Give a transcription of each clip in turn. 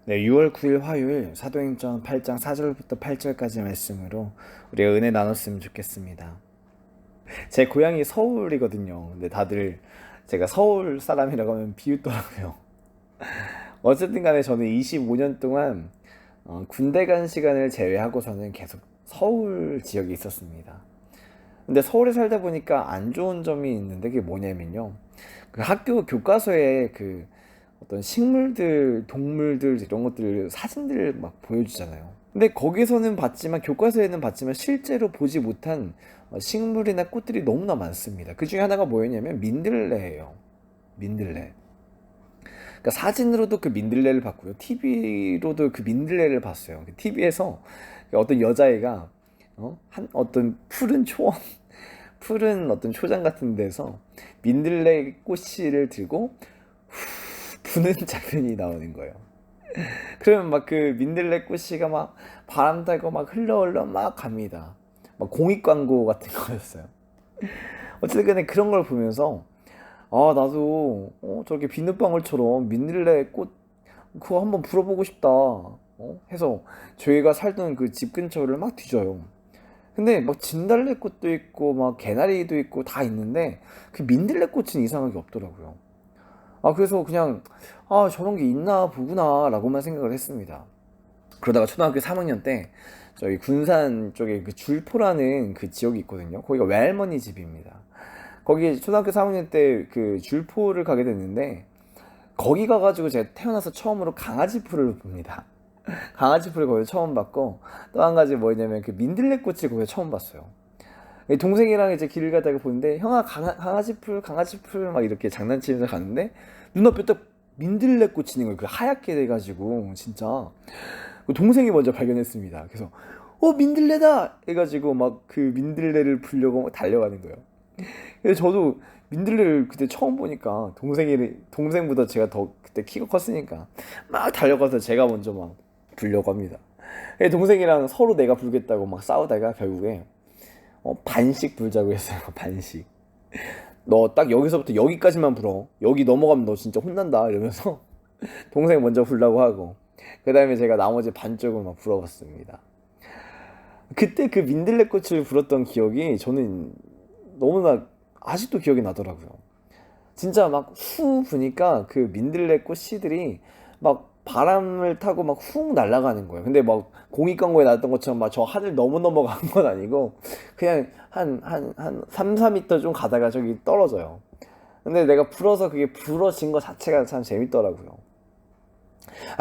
네, 6월 9일 화요일 사도행전 8장 4절부터 8절까지 말씀으로 우리가 은혜 나눴으면 좋겠습니다. 제 고향이 서울이거든요. 근데 다들 제가 서울 사람이라고 하면 비웃더라고요. 어쨌든 간에 저는 25년 동안 군대 간 시간을 제외하고서는 계속 서울 지역에 있었습니다. 근데 서울에 살다 보니까 안 좋은 점이 있는데 그게 뭐냐면요. 그 학교 교과서에 그 어떤 식물들, 동물들 이런 것들 사진들을 막 보여주잖아요. 근데 거기서는 봤지만 교과서에는 봤지만 실제로 보지 못한 식물이나 꽃들이 너무나 많습니다. 그 중에 하나가 뭐였냐면 민들레예요. 민들레. 그러니까 사진으로도 그 민들레를 봤고요. TV로도 그 민들레를 봤어요. TV에서 어떤 여자애가 한 어떤 푸른 초원, 푸른 어떤 초장 같은 데서 민들레 꽃씨를 들고 부는 장면이 나오는 거예요. 그러면 막 그 민들레 꽃씨가 막 바람 타고 막 흘러 막 갑니다. 막 공익 광고 같은 거였어요. 어쨌든 간에 그런 걸 보면서 아 나도 저렇게 비눗방울처럼 민들레 꽃 그거 한번 불어보고 싶다 해서 저희가 살던 그 집 근처를 막 뒤져요. 근데 막 진달래꽃도 있고 막 개나리도 있고 다 있는데 그 민들레꽃은 이상하게 없더라고요. 그래서 그냥 저런 게 있나 보구나 라고만 생각을 했습니다. 그러다가 초등학교 3학년 때 저희 군산 쪽에 그 줄포라는 그 지역이 있거든요. 거기가 외할머니 집입니다. 거기 초등학교 3학년 때 그 줄포를 가게 됐는데 거기 가가지고 제가 태어나서 처음으로 강아지 풀을 봅니다. 강아지 풀을 거기서 처음 봤고 또 한 가지 뭐냐면 그 민들레꽃을 거기서 처음 봤어요. 동생이랑 이제 길을 가다가 보는데 형아 강아지 풀 막 이렇게 장난치면서 가는데 눈앞에 딱 민들레 꽃이 있는 거예요. 그 하얗게 돼가지고 진짜 동생이 먼저 발견했습니다. 그래서 민들레다 해가지고 막 그 민들레를 풀려고 막 달려가는 거예요. 그래서 저도 민들레를 그때 처음 보니까 동생보다 제가 더 그때 키가 컸으니까 막 달려가서 제가 먼저 막 불려고 합니다. 동생이랑 서로 내가 불겠다고 막 싸우다가 결국에 반씩 불자고 했어요. 반씩. 너 딱 여기서부터 여기까지만 불어. 여기 넘어가면 너 진짜 혼난다. 이러면서 동생 먼저 불라고 하고 그 다음에 제가 나머지 반쪽을 막 불어봤습니다. 그때 그 민들레 꽃을 불었던 기억이 저는 너무나 아직도 기억이 나더라고요. 진짜 막 후 부니까 그 민들레 꽃 씨들이 막 바람을 타고 막 훅 날아가는 거예요. 근데 막 공익광고에 나왔던 것처럼 막 저 하늘 너무 넘어간 건 아니고 그냥 한 3, 4m 좀 가다가 저기 떨어져요. 근데 내가 불어서 그게 불어진 것 자체가 참 재밌더라고요.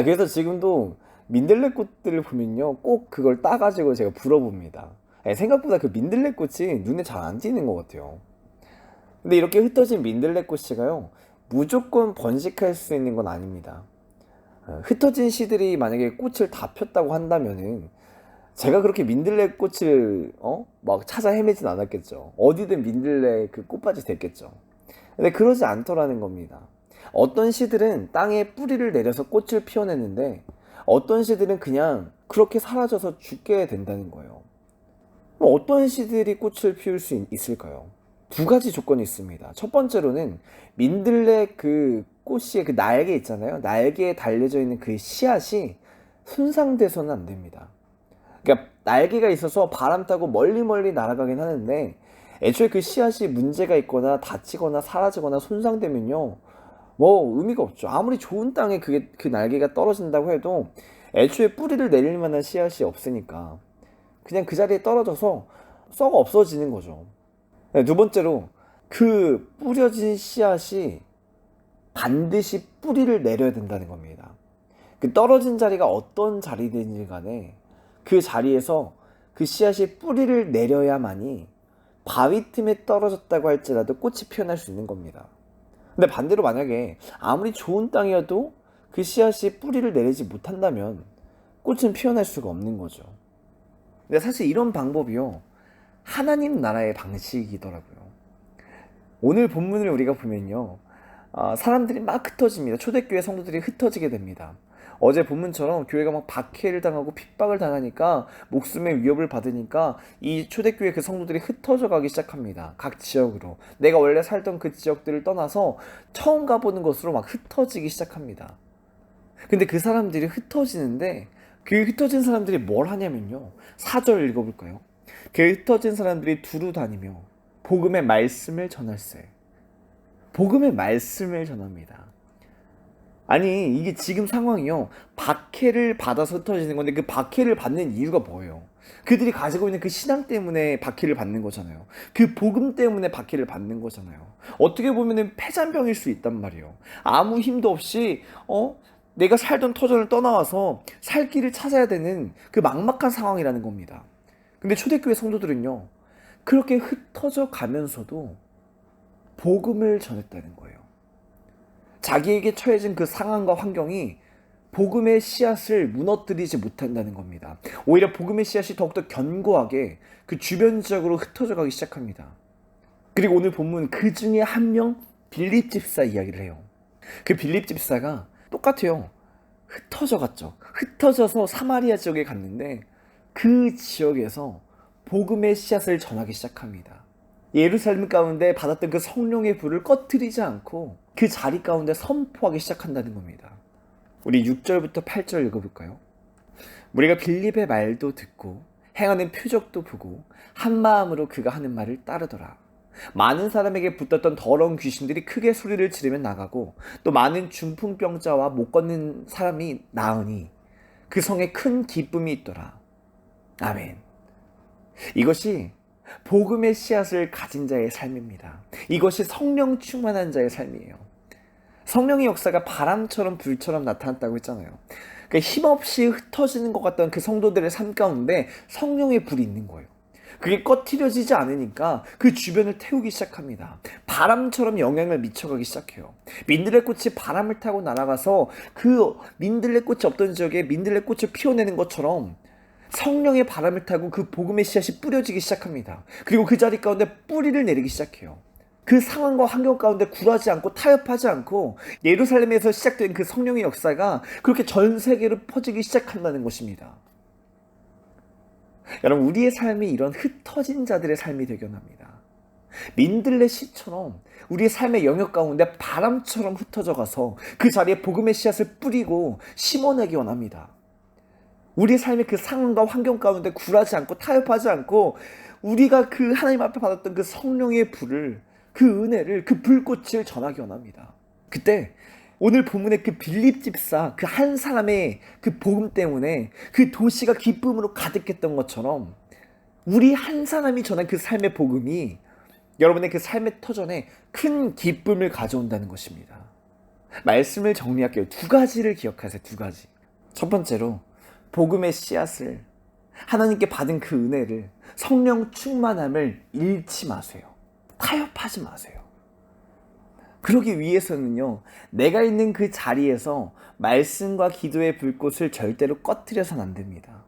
그래서 지금도 민들레 꽃들을 보면요 꼭 그걸 따가지고 제가 불어봅니다. 생각보다 그 민들레 꽃이 눈에 잘 안 띄는 것 같아요. 근데 이렇게 흩어진 민들레 꽃이가요 무조건 번식할 수 있는 건 아닙니다. 흩어진 씨들이 만약에 꽃을 다 폈다고 한다면은 제가 그렇게 민들레 꽃을 막 찾아 헤매진 않았겠죠. 어디든 민들레 그 꽃밭이 됐겠죠. 근데 그러지 않더라는 겁니다. 어떤 씨들은 땅에 뿌리를 내려서 꽃을 피워내는데 어떤 씨들은 그냥 그렇게 사라져서 죽게 된다는 거예요. 어떤 씨들이 꽃을 피울 수 있을까요? 두 가지 조건이 있습니다. 첫 번째로는 민들레 그 꽃의 그 날개 있잖아요. 날개에 달려져 있는 그 씨앗이 손상돼서는 안 됩니다. 그러니까 날개가 있어서 바람 타고 멀리 멀리 날아가긴 하는데 애초에 그 씨앗이 문제가 있거나 다치거나 사라지거나 손상되면요 뭐 의미가 없죠. 아무리 좋은 땅에 그 날개가 떨어진다고 해도 애초에 뿌리를 내릴 만한 씨앗이 없으니까 그냥 그 자리에 떨어져서 썩어 없어지는 거죠. 네, 두 번째로 그 뿌려진 씨앗이 반드시 뿌리를 내려야 된다는 겁니다. 그 떨어진 자리가 어떤 자리든지 간에 그 자리에서 그 씨앗이 뿌리를 내려야만이 바위 틈에 떨어졌다고 할지라도 꽃이 피어날 수 있는 겁니다. 근데 반대로 만약에 아무리 좋은 땅이어도 그 씨앗이 뿌리를 내리지 못한다면 꽃은 피어날 수가 없는 거죠. 근데 사실 이런 방법이요 하나님 나라의 방식이더라고요. 오늘 본문을 우리가 보면요 사람들이 막 흩어집니다. 초대교회 성도들이 흩어지게 됩니다. 어제 본문처럼 교회가 막 박해를 당하고 핍박을 당하니까 목숨의 위협을 받으니까 이 초대교회 그 성도들이 흩어져 가기 시작합니다. 각 지역으로. 내가 원래 살던 그 지역들을 떠나서 처음 가보는 곳으로 막 흩어지기 시작합니다. 근데 그 사람들이 흩어지는데 그 흩어진 사람들이 뭘 하냐면요. 4절 읽어볼까요? 그 흩어진 사람들이 두루 다니며 복음의 말씀을 전할세. 복음의 말씀을 전합니다. 아니 이게 지금 상황이요. 박해를 받아서 흩어지는 건데 그 박해를 받는 이유가 뭐예요? 그들이 가지고 있는 그 신앙 때문에 박해를 받는 거잖아요. 그 복음 때문에 박해를 받는 거잖아요. 어떻게 보면은 패잔병일 수 있단 말이에요. 아무 힘도 없이 내가 살던 터전을 떠나와서 살 길을 찾아야 되는 그 막막한 상황이라는 겁니다. 근데 초대교회 성도들은요. 그렇게 흩어져 가면서도 복음을 전했다는 거예요. 자기에게 처해진 그 상황과 환경이 복음의 씨앗을 무너뜨리지 못한다는 겁니다. 오히려 복음의 씨앗이 더욱더 견고하게 그 주변 지역으로 흩어져 가기 시작합니다. 그리고 오늘 본문 그 중에 한 명 빌립 집사 이야기를 해요. 그 빌립 집사가 똑같아요. 흩어져 갔죠. 흩어져서 사마리아 지역에 갔는데 그 지역에서 복음의 씨앗을 전하기 시작합니다. 예루살렘 가운데 받았던 그 성령의 불을 꺼뜨리지 않고 그 자리 가운데 선포하기 시작한다는 겁니다. 우리 6절부터 8절 읽어볼까요? 우리가 빌립의 말도 듣고 행하는 표적도 보고 한 마음으로 그가 하는 말을 따르더라. 많은 사람에게 붙었던 더러운 귀신들이 크게 소리를 지르며 나가고 또 많은 중풍병자와 못 걷는 사람이 나으니 그 성에 큰 기쁨이 있더라. 아멘. 이것이 복음의 씨앗을 가진 자의 삶입니다. 이것이 성령 충만한 자의 삶이에요. 성령의 역사가 바람처럼 불처럼 나타났다고 했잖아요. 그러니까 힘없이 흩어지는 것 같던 그 성도들의 삶 가운데 성령의 불이 있는 거예요. 그게 꺼트려지지 않으니까 그 주변을 태우기 시작합니다. 바람처럼 영향을 미쳐가기 시작해요. 민들레꽃이 바람을 타고 날아가서 그 민들레꽃이 없던 지역에 민들레꽃을 피워내는 것처럼 성령의 바람을 타고 그 복음의 씨앗이 뿌려지기 시작합니다. 그리고 그 자리 가운데 뿌리를 내리기 시작해요. 그 상황과 환경 가운데 굴하지 않고 타협하지 않고 예루살렘에서 시작된 그 성령의 역사가 그렇게 전 세계로 퍼지기 시작한다는 것입니다. 여러분, 우리의 삶이 이런 흩어진 자들의 삶이 되길 원합니다. 민들레 씨처럼 우리의 삶의 영역 가운데 바람처럼 흩어져 가서 그 자리에 복음의 씨앗을 뿌리고 심어내기 원합니다. 우리의 삶의 그 상황과 환경 가운데 굴하지 않고 타협하지 않고 우리가 그 하나님 앞에 받았던 그 성령의 불을, 그 은혜를, 그 불꽃을 전하기 원합니다. 그때 오늘 본문의 그 빌립 집사 그 한 사람의 그 복음 때문에 그 도시가 기쁨으로 가득했던 것처럼 우리 한 사람이 전한 그 삶의 복음이 여러분의 그 삶의 터전에 큰 기쁨을 가져온다는 것입니다. 말씀을 정리할게요. 두 가지를 기억하세요. 두 가지. 첫 번째로 복음의 씨앗을, 하나님께 받은 그 은혜를, 성령 충만함을 잃지 마세요. 타협하지 마세요. 그러기 위해서는요, 내가 있는 그 자리에서 말씀과 기도의 불꽃을 절대로 꺼트려서는 안 됩니다.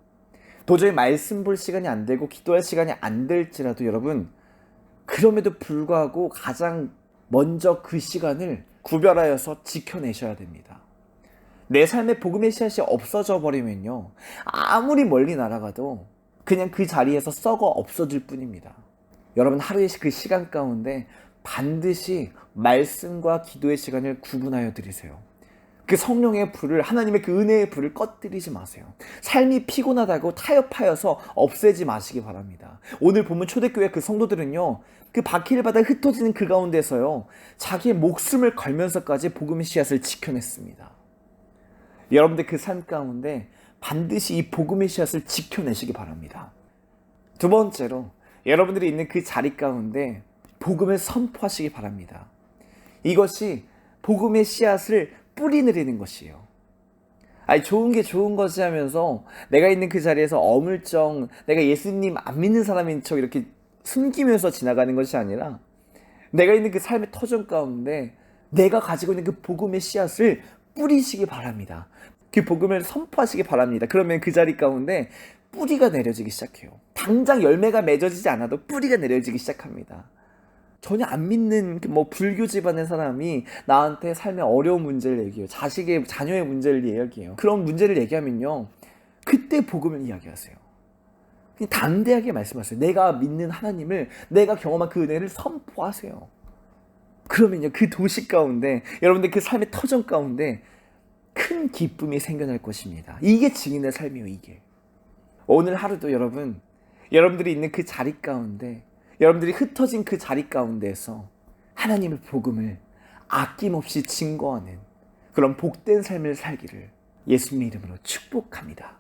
도저히 말씀 볼 시간이 안 되고 기도할 시간이 안 될지라도 여러분, 그럼에도 불구하고 가장 먼저 그 시간을 구별하여서 지켜내셔야 됩니다. 내 삶에 복음의 씨앗이 없어져 버리면요, 아무리 멀리 날아가도 그냥 그 자리에서 썩어 없어질 뿐입니다. 여러분, 하루의 그 시간 가운데 반드시 말씀과 기도의 시간을 구분하여 드리세요. 그 성령의 불을, 하나님의 그 은혜의 불을 꺼뜨리지 마세요. 삶이 피곤하다고 타협하여서 없애지 마시기 바랍니다. 오늘 보면 초대교회 그 성도들은요, 그 박해를 받아 흩어지는 그 가운데서요, 자기의 목숨을 걸면서까지 복음의 씨앗을 지켜냈습니다. 여러분들 그 삶 가운데 반드시 이 복음의 씨앗을 지켜내시기 바랍니다. 두 번째로 여러분들이 있는 그 자리 가운데 복음을 선포하시기 바랍니다. 이것이 복음의 씨앗을 뿌리 내리는 것이에요. 아니, 좋은 게 좋은 거지 하면서 내가 있는 그 자리에서 어물쩡 내가 예수님 안 믿는 사람인 척 이렇게 숨기면서 지나가는 것이 아니라 내가 있는 그 삶의 터전 가운데 내가 가지고 있는 그 복음의 씨앗을 뿌리시기 바랍니다. 그 복음을 선포하시기 바랍니다. 그러면 그 자리 가운데 뿌리가 내려지기 시작해요. 당장 열매가 맺어지지 않아도 뿌리가 내려지기 시작합니다. 전혀 안 믿는 불교 집안의 사람이 나한테 삶의 어려운 문제를 얘기해요. 자녀의 문제를 이야기해요. 그런 문제를 얘기하면요, 그때 복음을 이야기하세요. 담대하게 말씀하세요. 내가 믿는 하나님을, 내가 경험한 그 은혜를 선포하세요. 그러면요, 그 도시 가운데, 여러분들 그 삶의 터전 가운데 큰 기쁨이 생겨날 것입니다. 이게 증인의 삶이에요. 이게 오늘 하루도 여러분들이 있는 그 자리 가운데, 여러분들이 흩어진 그 자리 가운데에서 하나님의 복음을 아낌없이 증거하는 그런 복된 삶을 살기를 예수님의 이름으로 축복합니다.